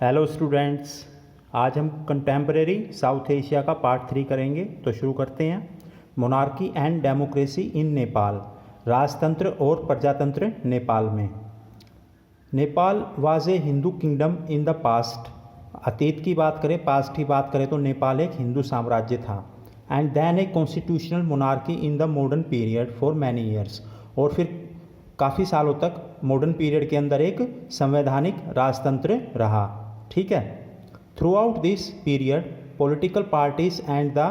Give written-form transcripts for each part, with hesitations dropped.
Hello students, आज हम contemporary South Asia का पार्ट 3 करेंगे। तो शुरू करते हैं। Monarchy and democracy in Nepal, राजतंत्र और प्रजातंत्र नेपाल में। Nepal was a Hindu kingdom in the past. अतीत की बात करें, पास्ट की बात करें तो नेपाल एक हिंदू साम्राज्य था। And then a constitutional monarchy in the modern period for many years. और फिर काफ़ी सालों तक मॉडर्न पीरियड के अंदर एक संवैधानिक राजतंत्र रहा। ठीक है। Through out this period political parties and the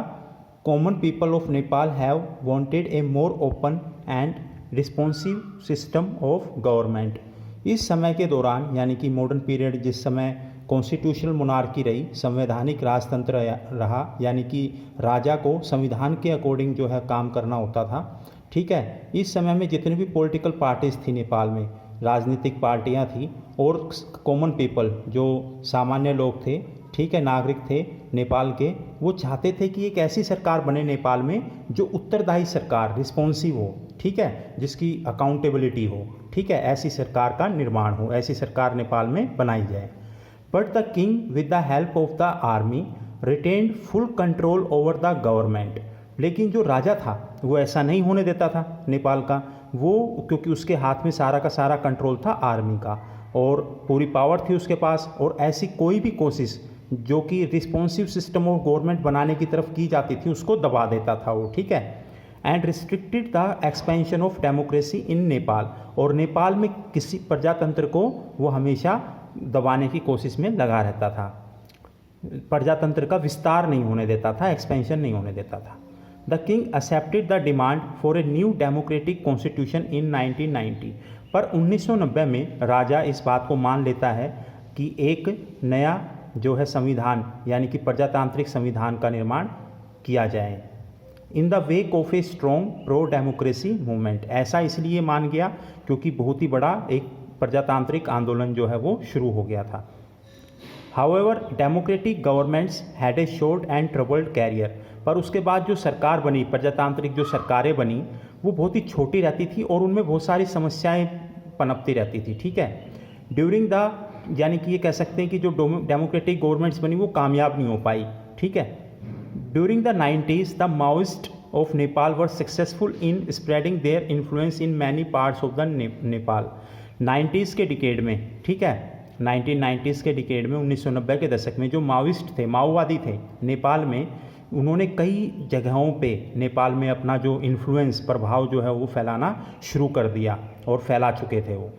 common people of Nepal have wanted A more open and responsive system of government. इस समय के दौरान, यानी कि मॉडर्न पीरियड, जिस समय कॉन्स्टिट्यूशनल मोनार्की रही, संवैधानिक राजतंत्र रहा, यानी कि राजा को संविधान के अकॉर्डिंग जो है काम करना होता था। ठीक है। इस समय में जितनी भी पॉलिटिकल पार्टीज थी नेपाल में, राजनीतिक पार्टियां थी, और कॉमन पीपल जो सामान्य लोग थे, ठीक है, नागरिक थे नेपाल के, वो चाहते थे कि एक ऐसी सरकार बने नेपाल में जो उत्तरदायी सरकार, रिस्पॉन्सिव हो, ठीक है, जिसकी अकाउंटेबिलिटी हो, ठीक है, ऐसी सरकार का निर्माण हो, ऐसी सरकार नेपाल में बनाई जाए। But the king with the help of the army retained full control over the government. लेकिन जो राजा था वो ऐसा नहीं होने देता था नेपाल का, वो क्योंकि उसके हाथ में सारा का सारा कंट्रोल था आर्मी का, और पूरी पावर थी उसके पास, और ऐसी कोई भी कोशिश जो कि रिस्पॉन्सिव सिस्टम ऑफ गवर्नमेंट बनाने की तरफ की जाती थी उसको दबा देता था वो। ठीक है। And restricted the expansion of democracy in Nepal. और नेपाल में किसी प्रजातंत्र को वो हमेशा दबाने की कोशिश में लगा रहता था, प्रजातंत्र का विस्तार नहीं होने देता था, एक्सपेंशन नहीं होने देता था। The king accepted the demand for a new democratic constitution in 1990। पर 1990 में राजा इस बात को मान लेता है कि एक नया जो है संविधान, यानी कि प्रजातांत्रिक संविधान का निर्माण किया जाए। In the wake of a strong pro democracy movement. ऐसा इसलिए मान गया क्योंकि बहुत ही बड़ा एक प्रजातांत्रिक आंदोलन जो है वो शुरू हो गया था। However democratic governments had a short and troubled career. पर उसके बाद जो सरकार बनी, प्रजातांत्रिक जो सरकारें बनी, वो बहुत ही छोटी रहती थी और उनमें बहुत सारी समस्याएं पनपती रहती थी। ठीक है। ड्यूरिंग द, यानी कि ये कह सकते हैं कि जो डेमोक्रेटिक गवर्नमेंट्स बनी वो कामयाब नहीं हो पाई। ठीक है। During the 90s the Maoist of Nepal were successful in spreading their influence in many parts of the Nepal. 90s के डिकेड में, ठीक है, 1990s के डिकेड में, 1990 के दशक में जो माओइस्ट थे, माओवादी थे नेपाल में, उन्होंने कई जगहों पे नेपाल में अपना जो इन्फ्लुएंस, प्रभाव जो है वो फैलाना शुरू कर दिया और फैला चुके थे वो।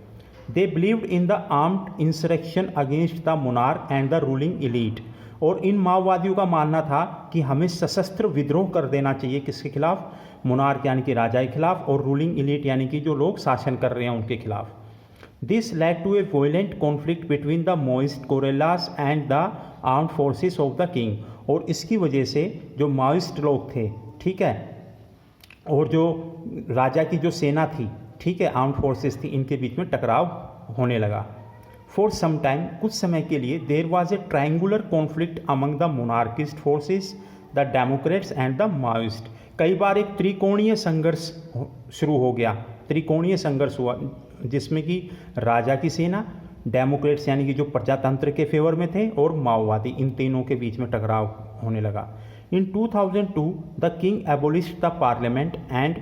They believed in the armed insurrection against the monarch and the ruling elite. और इन माओवादियों का मानना था कि हमें सशस्त्र विद्रोह कर देना चाहिए, किसके खिलाफ? मोनार्क यानी कि राजा के खिलाफ, और रूलिंग एलीट यानी कि जो लोग शासन कर रहे हैं उनके खिलाफ। This led to a violent conflict between the Maoist guerrillas and the armed forces of the king. और इसकी वजह से जो माओइस्ट लोग थे, ठीक है, और जो राजा की जो सेना थी, ठीक है, आर्म्ड फोर्सेस थी, इनके बीच में टकराव होने लगा। फॉर सम टाइम, कुछ समय के लिए, there was a triangular conflict among the monarchist forces, the democrats and the Maoist. कई बार एक त्रिकोणीय संघर्ष शुरू हो गया, त्रिकोणीय संघर्ष हुआ, जिसमें कि राजा की सेना, डेमोक्रेट्स यानी कि जो प्रजातंत्र के फेवर में थे, और माओवादी, इन तीनों के बीच में टकराव होने लगा। इन 2002 the king एबोलिश्ड the parliament and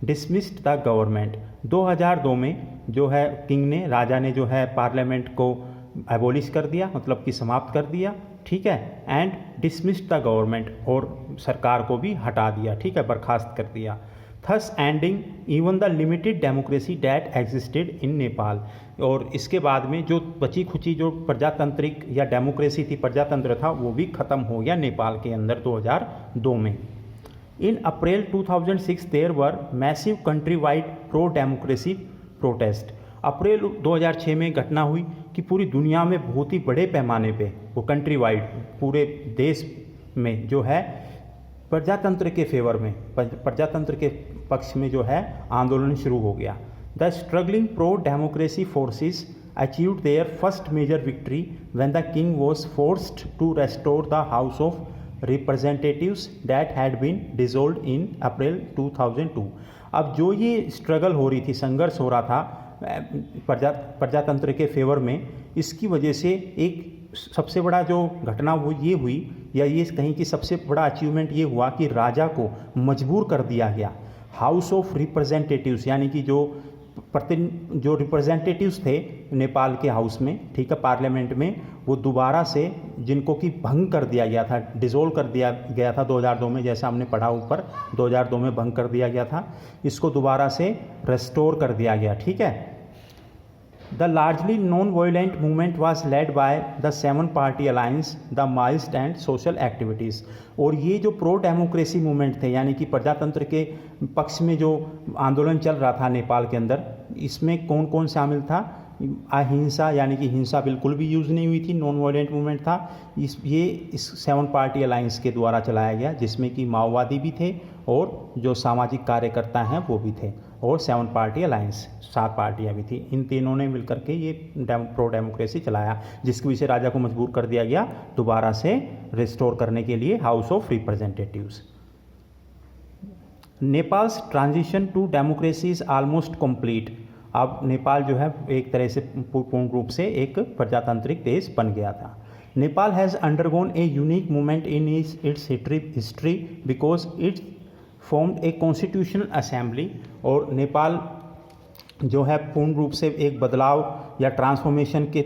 dismissed the government. 2002 में जो है किंग ने, राजा ने जो है पार्लियामेंट को एबोलिश कर दिया, मतलब कि समाप्त कर दिया, ठीक है, एंड डिसमिस्ड द गवर्नमेंट, और सरकार को भी हटा दिया, ठीक है, बर्खास्त कर दिया। Thus ending even the limited democracy that existed in Nepal. और इसके बाद में जो बची खुची जो प्रजातांत्रिक या डेमोक्रेसी थी, प्रजातंत्र था, वो भी ख़त्म हो गया नेपाल के अंदर 2002 में। In April 2006 there were massive country wide pro democracy protest. April 2006 में घटना हुई कि पूरी दुनिया में बहुत ही बड़े पैमाने पे वो कंट्री वाइड, पूरे देश में जो है प्रजातंत्र के फेवर में, प्रजातंत्र के पक्ष में जो है आंदोलन शुरू हो गया। The struggling pro democracy forces achieved their first major victory when the king was forced to restore the house of representatives that had been dissolved in April 2002। अब जो ये स्ट्रगल हो रही थी, संघर्ष हो रहा था प्रजातंत्र के फेवर में, इसकी वजह से एक सबसे बड़ा जो घटना वो ये हुई, या ये कहीं कि सबसे बड़ा अचीवमेंट ये हुआ कि राजा को मजबूर कर दिया गया हाउस ऑफ रिप्रेजेंटेटिव्स, यानी कि जो रिप्रेजेंटेटिव्स थे नेपाल के हाउस में, ठीक है, पार्लियामेंट में, वो दोबारा से जिनको कि भंग कर दिया गया था, डिसोल्व कर दिया गया था 2002 में, जैसा हमने पढ़ा ऊपर 2002 में भंग कर दिया गया था, इसको दोबारा से रेस्टोर कर दिया गया, ठीक है। The largely non-violent movement was led by the seven-party alliance, the Maoist and social activities। और ये जो प्रो डेमोक्रेसी मूवमेंट थे, यानी कि प्रजातंत्र के पक्ष में जो आंदोलन चल रहा था नेपाल के अंदर, इसमें कौन कौन शामिल था? अहिंसा, यानी कि हिंसा बिल्कुल भी यूज़ नहीं हुई थी, नॉन वायलेंट मूवमेंट था। इस सेवन पार्टी अलायंस के द्वारा चलाया गया, जिसमें कि माओवादी भी थे और जो सामाजिक कार्यकर्ता हैं वो भी थे, और सेवन पार्टी अलायंस 7 पार्टियां भी थी। इन तीनों ने मिलकर के ये प्रो डेमोक्रेसी चलाया, जिसकी वजह से राजा को मजबूर कर दिया गया दोबारा से रिस्टोर करने के लिए house of representatives. Nepal's transition to democracy is almost complete. अब नेपाल जो है एक तरह से पूर्ण रूप से एक प्रजातांत्रिक देश बन गया था। Nepal has undergone a unique movement in its history because it's formed a constitutional assembly. और नेपाल जो है पूर्ण रूप से एक बदलाव या ट्रांसफॉर्मेशन के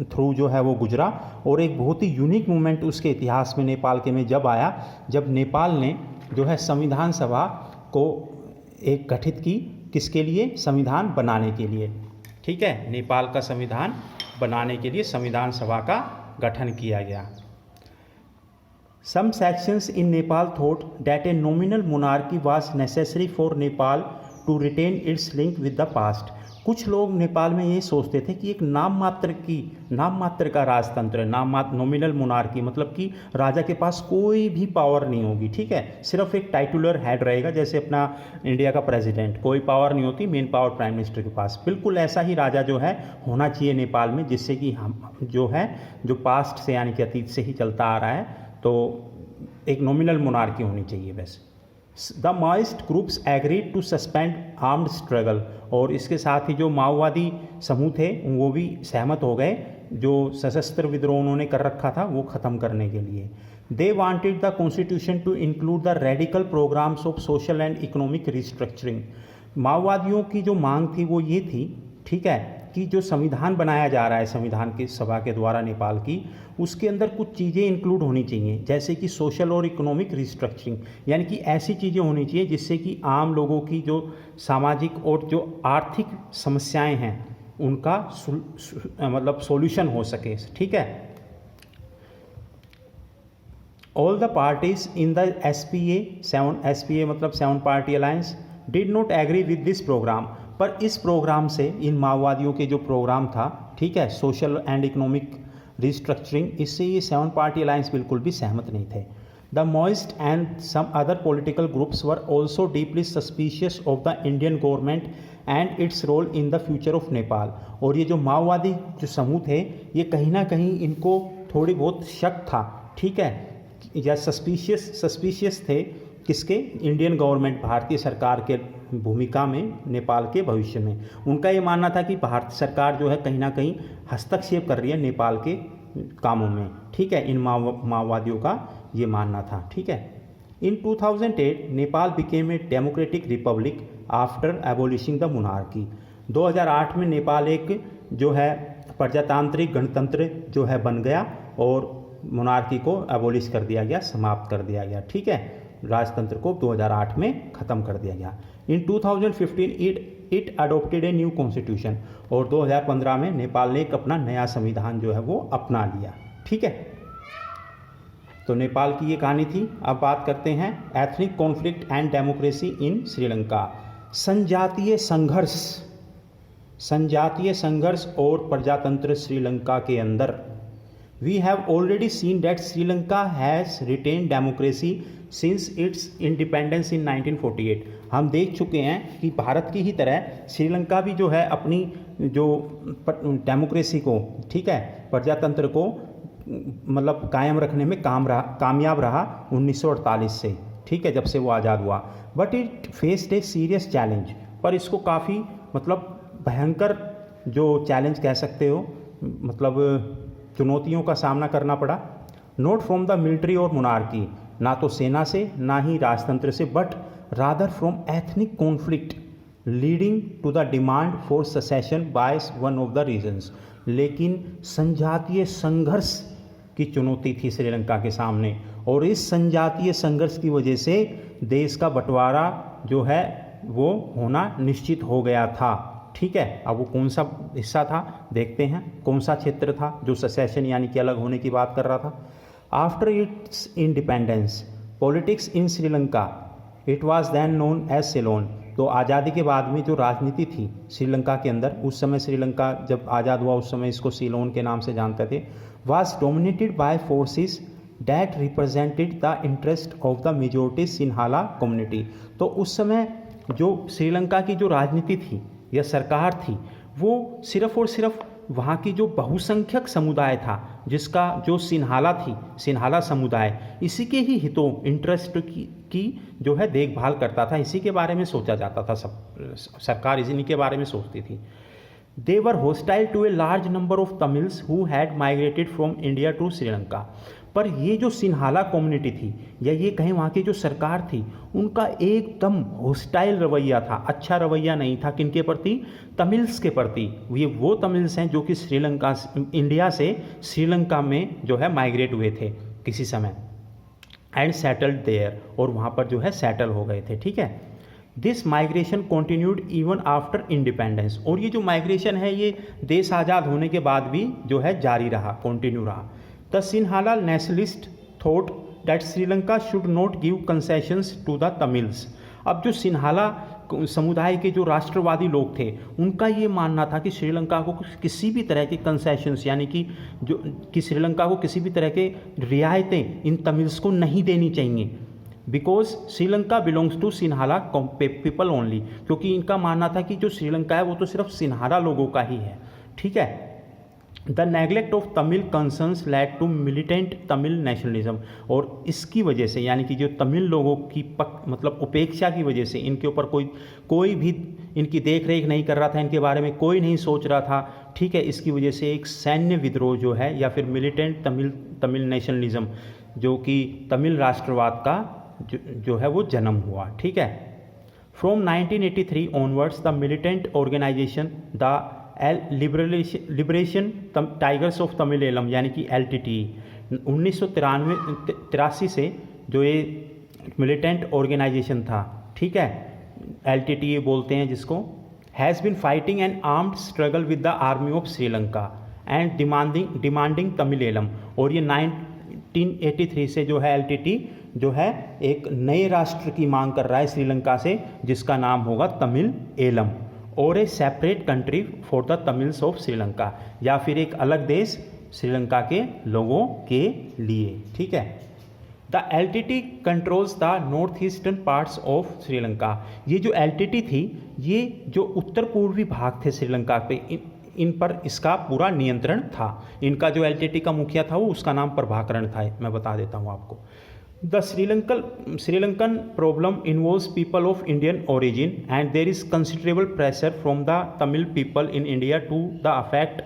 थ्रू जो है वो गुजरा, और एक बहुत ही यूनिक मूवमेंट उसके इतिहास में नेपाल के में जब आया, जब नेपाल ने जो है संविधान सभा को एक गठित की, किसके लिए? संविधान बनाने के लिए, ठीक है, नेपाल का संविधान बनाने के लिए संविधान सभा का गठन किया गया। Some sections in Nepal thought that a nominal monarchy was necessary for Nepal to retain its link with the past। कुछ लोग नेपाल में ये सोचते थे कि एक नाम मात्र का राजतंत्र, नॉमिनल मोनार्की, मतलब कि राजा के पास कोई भी पावर नहीं होगी, ठीक है, सिर्फ एक टाइटुलर हेड रहेगा, जैसे अपना इंडिया का प्रेसिडेंट, कोई पावर नहीं होती, मेन पावर प्राइम मिनिस्टर के पास। बिल्कुल ऐसा ही राजा जो है होना चाहिए नेपाल में, जिससे कि हम जो पास्ट से यानी कि अतीत से ही चलता आ रहा है, तो एक नॉमिनल मोनार्की होनी चाहिए। वैसे the Maoist groups agreed to suspend armed struggle, और इसके साथ ही जो माओवादी समूह थे वो भी सहमत हो गए, जो सशस्त्र विद्रोह उन्होंने कर रखा था वो ख़त्म करने के लिए। They wanted the constitution to include the radical programs of social and economic restructuring. माओवादियों की जो मांग थी वो ये थी, ठीक है, कि जो संविधान बनाया जा रहा है संविधान की सभा के द्वारा नेपाल की, उसके अंदर कुछ चीज़ें इंक्लूड होनी चाहिए, जैसे कि सोशल और इकोनॉमिक रिस्ट्रक्चरिंग, यानी कि ऐसी चीज़ें होनी चाहिए जिससे कि आम लोगों की जो सामाजिक और जो आर्थिक समस्याएं हैं उनका मतलब सॉल्यूशन हो सके, ठीक है। All the parties in the SPA मतलब 7 party alliance did not agree with this program. पर इस प्रोग्राम से, इन माओवादियों के जो प्रोग्राम था, ठीक है, सोशल एंड इकोनॉमिक रिस्ट्रक्चरिंग, इससे ये 7 पार्टी अलायंस बिल्कुल भी सहमत नहीं थे। The Maoist and some other political groups were also deeply suspicious of the Indian government and its role in the future of Nepal. और ये जो माओवादी जो समूह थे, ये कहीं ना कहीं इनको थोड़ी बहुत शक था, ठीक है, या सस्पिशियस थे, किसके? इंडियन गवर्नमेंट, भारतीय सरकार के भूमिका में नेपाल के भविष्य में। उनका ये मानना था कि भारत सरकार जो है कहीं ना कहीं हस्तक्षेप कर रही है नेपाल के कामों में, ठीक है, इन माओवादियों का ये मानना था, ठीक है। In 2008 Nepal became a democratic republic after abolishing the monarchy. 2008 में नेपाल एक जो है प्रजातांत्रिक गणतंत्र जो है बन गया, और मोनार्की को एबोलिश कर दिया गया, समाप्त कर दिया गया, ठीक है, राजतंत्र को 2008 में ख़त्म कर दिया गया। इन 2015 it adopted a new constitution, और 2015 में नेपाल ने एक अपना नया संविधान जो है वो अपना लिया, ठीक है। तो नेपाल की ये कहानी थी। अब बात करते हैं एथनिक कॉन्फ्लिक्ट एंड डेमोक्रेसी इन श्रीलंका। संजातीय संघर्ष और प्रजातंत्र श्रीलंका के अंदर। We have already seen that Sri Lanka has retained democracy since its independence in 1948। हम देख चुके हैं कि भारत की ही तरह श्रीलंका भी जो है अपनी जो डेमोक्रेसी को, ठीक है, प्रजातंत्र को मतलब कायम रखने में कामयाब रहा 1948 से, ठीक है, जब से वो आज़ाद हुआ। But it faced a serious challenge, पर इसको काफ़ी मतलब भयंकर जो चैलेंज कह सकते हो, मतलब चुनौतियों का सामना करना पड़ा। नॉट फ्रॉम द मिलिट्री और मोनार्की, ना तो सेना से ना ही राजतंत्र से, but rather from ethnic conflict leading to the demand for secession by one of the regions. लेकिन संजातीय संघर्ष की चुनौती थी श्रीलंका के सामने, और इस संजातीय संघर्ष की वजह से देश का बंटवारा जो है वो होना निश्चित हो गया था। ठीक है, अब वो कौन सा हिस्सा था देखते हैं, कौन सा क्षेत्र था जो सेसेशन यानी कि अलग होने की बात कर रहा था। After its independence politics in Sri Lanka, it was then known as Ceylon. तो आज़ादी के बाद में जो राजनीति थी श्रीलंका के अंदर, उस समय श्रीलंका जब आज़ाद हुआ उस समय इसको सिलोन के नाम से जानते थे, was dominated by forces that represented the interest of the majority Sinhala community. तो उस समय जो श्रीलंका की जो राजनीति थी या सरकार थी, वो सिर्फ और सिर्फ वहाँ की जो बहुसंख्यक समुदाय था, जिसका जो सिन्हाला थी, सिन्हाला समुदाय, इसी के ही हितों इंटरेस्ट की जो है देखभाल करता था, इसी के बारे में सोचा जाता था, सब सरकार इसी के बारे में सोचती थी। They were hostile to a large number of Tamils who had migrated from India to Sri Lanka. पर ये जो सिन्हाला कम्युनिटी थी या ये कहीं वहाँ की जो सरकार थी, उनका एकदम हॉस्टाइल रवैया था, अच्छा रवैया नहीं था। किनके प्रति? तमिल्स के प्रति। ये वो तमिल्स हैं जो कि श्रीलंका, इंडिया से श्रीलंका में जो है माइग्रेट हुए थे किसी समय, एंड सेटल्ड देयर, और वहाँ पर जो है सेटल हो गए थे। ठीक है, this migration continued even after independence, और ये जो माइग्रेशन है ये देश आज़ाद होने के बाद भी जो है जारी रहा, कॉन्टिन्यू रहा। The Sinhala nationalist thought that Sri Lanka should not give concessions to the Tamils. अब जो सिन्हाला समुदाय के जो राष्ट्रवादी लोग थे, उनका ये मानना था कि श्रीलंका को किसी भी तरह के कंसेशंस यानी कि श्रीलंका को किसी भी तरह के रियायतें इन तमिल्स को नहीं देनी चाहिए, because Sri Lanka belongs to Sinhala people only, क्योंकि इनका मानना था कि जो श्रीलंका है वो तो सिर्फ सिन्हाला लोगों का ही है। ठीक है, the neglect of Tamil concerns led to militant Tamil nationalism, और इसकी वजह से यानी कि जो तमिल लोगों की मतलब उपेक्षा की वजह से इनके ऊपर कोई भी इनकी देख रेख नहीं कर रहा था, इनके बारे में कोई नहीं सोच रहा था। ठीक है, इसकी वजह से एक सैन्य विद्रोह जो है या फिर मिलिटेंट तमिल नेशनलिज्म, जो कि तमिल राष्ट्रवाद का जो है वो जन्म हुआ। ठीक है, from 1983 onwards the militant organisation the Liberation Tigers of Tamil Eelam यानी कि LTTE 1983 से जो ये मिलिटेंट ऑर्गेनाइजेशन था, ठीक है, LTTE बोलते हैं जिसको, has been fighting an armed struggle with the army of Sri Lanka and demanding Tamil Eelam. और ये 1983 से जो है LTTE जो है एक नए राष्ट्र की मांग कर रहा है श्रीलंका से, जिसका नाम होगा तमिल एलम, और ए separate country for the Tamils of Sri Lanka, या फिर एक अलग देश श्रीलंका के लोगों के लिए। ठीक है, the LTTE controls the north eastern parts of Sri Lanka. ये जो LTTE थी, ये जो उत्तर पूर्वी भाग थे श्रीलंका पे, इन पर इसका पूरा नियंत्रण था। इनका जो LTTE का मुखिया था वो उसका नाम प्रभाकरण था, मैं बता देता हूँ आपको। The Sri Lankan problem involves people of Indian origin, and there is considerable pressure from the Tamil people in India to the effect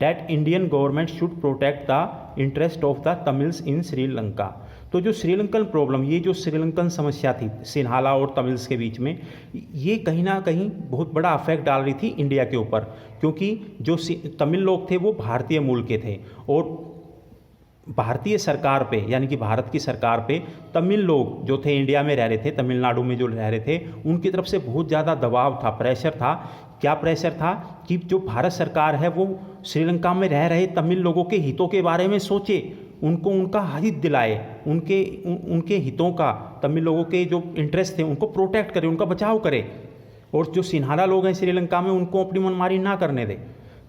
that Indian government should protect the interest of the Tamils in Sri Lanka। तो जो Sri Lankan problem, ये जो श्रीलंकन समस्या थी सिन्हाला और Tamils के बीच में, ये कहीं ना कहीं बहुत बड़ा अफेक्ट डाल रही थी इंडिया के ऊपर, क्योंकि जो तमिल लोग थे वो भारतीय मूल के थे, और भारतीय सरकार पे यानी कि भारत की सरकार पे तमिल लोग जो थे इंडिया में रह रहे थे, तमिलनाडु में जो रह रहे थे, उनकी तरफ से बहुत ज़्यादा दबाव था, प्रेशर था। क्या प्रेशर था? कि जो भारत सरकार है वो श्रीलंका में रह रहे तमिल लोगों के हितों के बारे में सोचे, उनको उनका हित दिलाए, उनके हितों का, तमिल लोगों के जो इंटरेस्ट थे उनको प्रोटेक्ट करे, उनका बचाव करे, और जो सिन्हाला लोग हैं श्रीलंका में उनको अपनी मनमानी ना करने दे।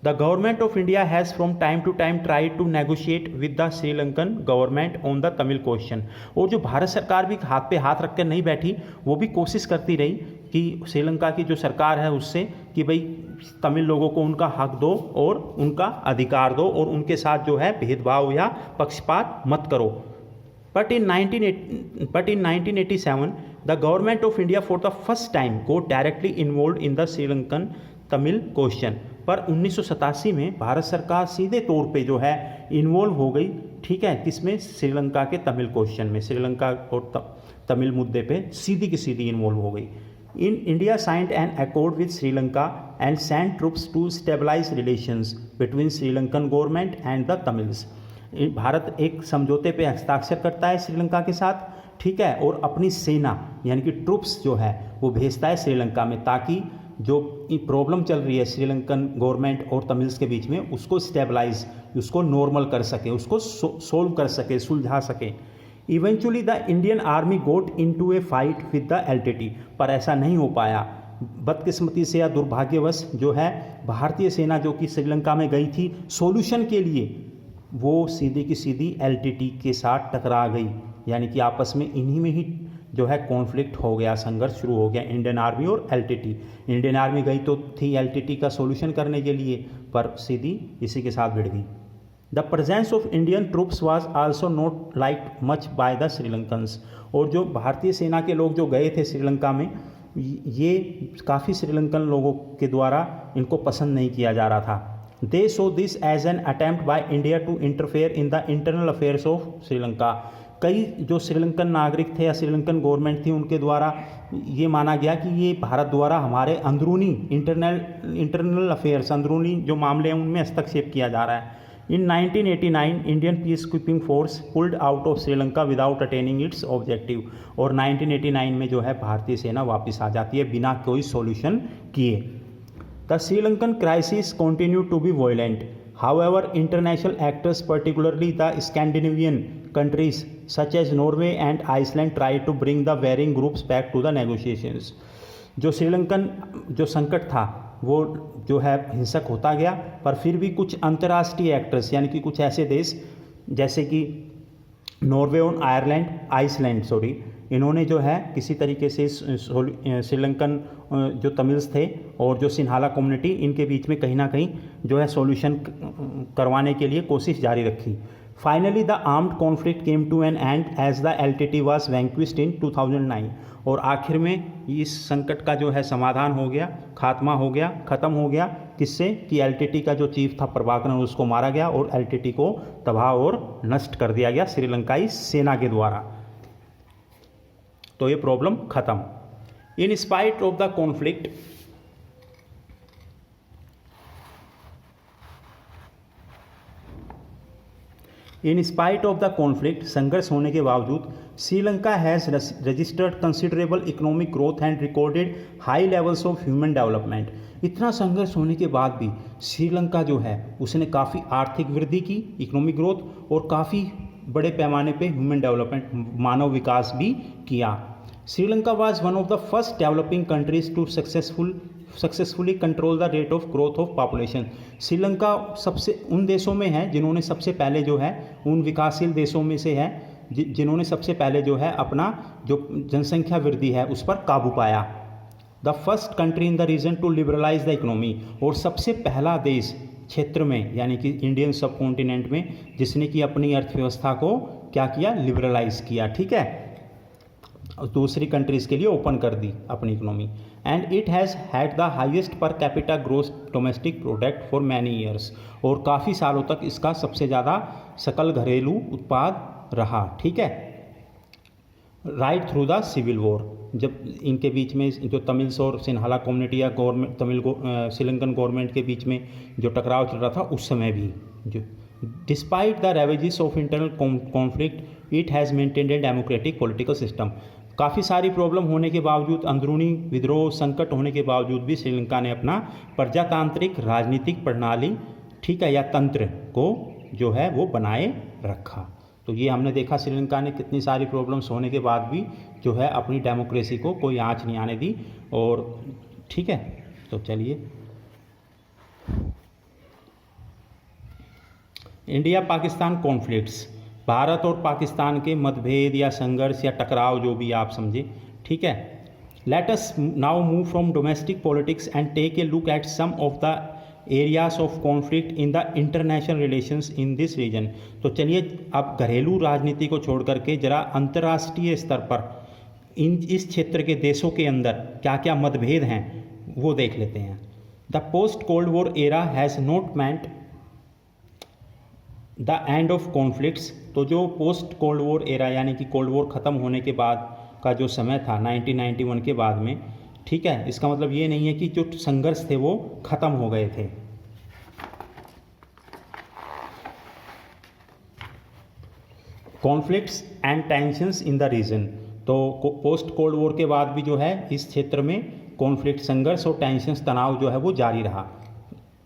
The government of India has from time to time tried to negotiate with the Sri Lankan government on the Tamil question। और जो भारत सरकार भी हाथ पे हाथ रख कर नहीं बैठी, वो भी कोशिश करती रही कि श्रीलंका की जो सरकार है उससे कि भाई तमिल लोगों को उनका हक दो और उनका अधिकार दो, और उनके साथ जो है भेदभाव या पक्षपात मत करो। But in 1987 the government of India for the first time got directly involved in the Sri Lankan Tamil question. पर 1987 में भारत सरकार सीधे तौर पे जो है इन्वॉल्व हो गई, ठीक है, किसमें, श्रीलंका के तमिल क्वेश्चन में, श्रीलंका और तमिल मुद्दे पे सीधी की सीधी इन्वॉल्व हो गई। In India signed an accord with Sri Lanka and send troops to stabilise relations between Sri Lankan government and the Tamils. Bharat एक समझौते पे हस्ताक्षर करता है श्रीलंका के साथ, ठीक है, और अपनी सेना यानी कि ट्रूप्स जो है वो भेजता है श्रीलंका में, ताकि जो प्रॉब्लम चल रही है श्रीलंकन गवर्नमेंट और तमिल्स के बीच में उसको स्टेबलाइज, उसको नॉर्मल कर सके, उसको सोल्व कर सके, सुलझा सके। Eventually the Indian army got into a fight with the LTT, पर ऐसा नहीं हो पाया। बदकिस्मती से या दुर्भाग्यवश जो है भारतीय सेना जो कि श्रीलंका में गई थी सॉल्यूशन के लिए, वो सीधी की सीधी एलटीटी के साथ टकरा गई, यानी कि आपस में इन्हीं में ही जो है कॉन्फ्लिक्ट हो गया, संघर्ष शुरू हो गया इंडियन आर्मी और एलटीटी। इंडियन आर्मी गई तो थी एलटीटी का सॉल्यूशन करने के लिए, पर सीधी इसी के साथ भिड़ गई। The presence of Indian troops was also not like much by the Sri Lankans, और जो भारतीय सेना के लोग जो गए थे श्रीलंका में, ये काफ़ी श्रीलंकन लोगों के द्वारा इनको पसंद नहीं किया जा रहा था। They saw this as an attempt by India to interfere in the internal affairs of Sri Lanka. कई जो श्रीलंकन नागरिक थे या श्रीलंकन गवर्नमेंट थी उनके द्वारा ये माना गया कि ये भारत द्वारा हमारे अंदरूनी इंटरनल अफेयर्स, अंदरूनी जो मामले हैं उनमें हस्तक्षेप किया जा रहा है। इन 1989 Indian peace keeping force pulled out of Sri Lanka without attaining it's objective, और 1989 में जो है भारतीय सेना वापस आ जाती है बिना कोई सॉल्यूशन किए। The Sri Lankan crisis continue to be violent, however international actors particularly the Scandinavian countries such as Norway and Iceland tried to bring the varying groups back to the negotiations। जो श्रीलंकन जो संकट था वो जो है हिंसक होता गया, पर फिर भी कुछ अंतर्राष्ट्रीय एक्टर्स यानी कि कुछ ऐसे देश जैसे कि नॉर्वे और आइसलैंड इन्होंने जो है किसी तरीके से श्रीलंकन जो तमिल्स थे और जो सिन्हाला कम्युनिटी, इनके बीच में कहीं ना कहीं जो है सॉल्यूशन करवाने के लिए कोशिश जारी रखी। Finally the armed conflict came to an end as the LTTE was vanquished in 2009, और आखिर में इस संकट का जो है समाधान हो गया, खात्मा हो गया, ख़त्म हो गया, किससे कि एलटीटी का जो चीफ था प्रभाकरन, उसको मारा गया और एलटीटी को तबाह और नष्ट कर दिया गया श्रीलंकाई सेना के द्वारा। तो ये प्रॉब्लम खत्म। In spite of the conflict संघर्ष होने के बावजूद Sri Lanka has registered considerable economic growth and recorded high levels of human development. इतना संघर्ष होने के बाद भी श्रीलंका जो है उसने काफ़ी आर्थिक वृद्धि की, इकोनॉमिक ग्रोथ, और काफ़ी बड़े पैमाने पे ह्यूमन डेवलपमेंट, मानव विकास भी किया। Sri Lanka was one of the first developing countries to successfully control the rate of growth of population. Sri Lanka सबसे उन देशों में है जिन्होंने सबसे पहले जो है, उन विकासशील देशों में से है जिन्होंने सबसे पहले जो है अपना जो जनसंख्या वृद्धि है उस पर काबू पाया। The first country in the region to liberalise the economy, और सबसे पहला देश क्षेत्र में यानी कि इंडियन सब कॉन्टिनेंट में जिसने कि अपनी अर्थव्यवस्था को क्या किया, लिबरलाइज किया, ठीक है, दूसरी कंट्रीज़ के लिए ओपन कर दी अपनी economy. And it has had the highest per capita gross domestic product for many years, और काफ़ी सालों तक इसका सबसे ज़्यादा सकल घरेलू उत्पाद रहा, ठीक है, right through the civil war. जब इनके बीच में जो तमिल्स और सिन्हाला कम्युनिटी या गवर्नमेंट श्रीलंकन गवर्नमेंट के बीच में जो टकराव चल रहा था उस समय भी जो despite the ravages of internal conflict it has maintained a democratic political system. काफ़ी सारी प्रॉब्लम होने के बावजूद, अंदरूनी विद्रोह संकट होने के बावजूद भी श्रीलंका ने अपना प्रजातांत्रिक राजनीतिक प्रणाली, ठीक है, या तंत्र को जो है वो बनाए रखा। तो ये हमने देखा श्रीलंका ने कितनी सारी प्रॉब्लम्स होने के बाद भी जो है अपनी डेमोक्रेसी को कोई आंच नहीं आने दी, और ठीक है। तो चलिए, इंडिया पाकिस्तान कॉन्फ्लिक्ट्स, भारत और पाकिस्तान के मतभेद या संघर्ष या टकराव जो भी आप समझे, ठीक है। Let us now move from domestic politics and take a look at some of the areas of conflict in the international relations in this region. तो चलिए अब घरेलू राजनीति को छोड़ करके जरा अंतर्राष्ट्रीय स्तर पर इस क्षेत्र के देशों के अंदर क्या क्या मतभेद हैं वो देख लेते हैं। The post cold war era has not meant the end of conflicts. तो जो पोस्ट कोल्ड वॉर एरा यानी कि कोल्ड वॉर ख़त्म होने के बाद का जो समय था 1991 के बाद में, ठीक है, इसका मतलब ये नहीं है कि जो संघर्ष थे वो ख़त्म हो गए थे। Conflicts and tensions in the region. तो पोस्ट कोल्ड वॉर के बाद भी जो है इस क्षेत्र में कॉन्फ्लिक्ट, संघर्ष और टेंशंस, तनाव जो है वो जारी रहा,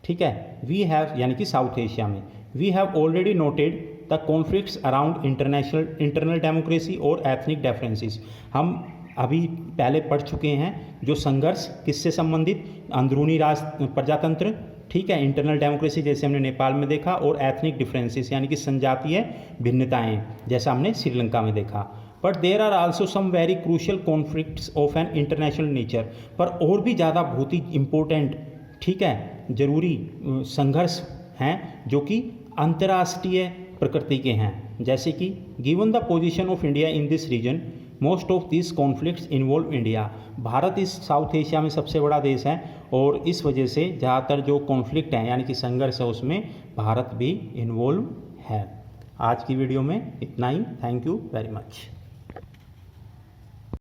ठीक है। वी हैव यानी कि साउथ एशिया में, we have already noted the conflicts around internal democracy और एथनिक डिफरेंसेस। हम अभी पहले पढ़ चुके हैं जो संघर्ष किससे संबंधित, अंदरूनी प्रजातंत्र, ठीक है, इंटरनल डेमोक्रेसी जैसे हमने नेपाल में देखा, और एथनिक डिफरेंसेस यानी कि संजातीय भिन्नताएं जैसा हमने श्रीलंका में देखा। But there are also some very crucial conflicts of an international nature. पर और भी ज़्यादा बहुत ही इम्पोर्टेंट, ठीक है, जरूरी संघर्ष हैं जो कि अंतर्राष्ट्रीय प्रकृति के हैं, जैसे कि given the position of India in this region most of this conflicts involve India. Bharat इस साउथ एशिया में सबसे बड़ा देश है और इस वजह से ज़्यादातर जो कॉन्फ्लिक्ट हैं यानी कि संघर्ष है उसमें भारत भी इन्वॉल्व है। आज की वीडियो में इतना ही। Thank you very much.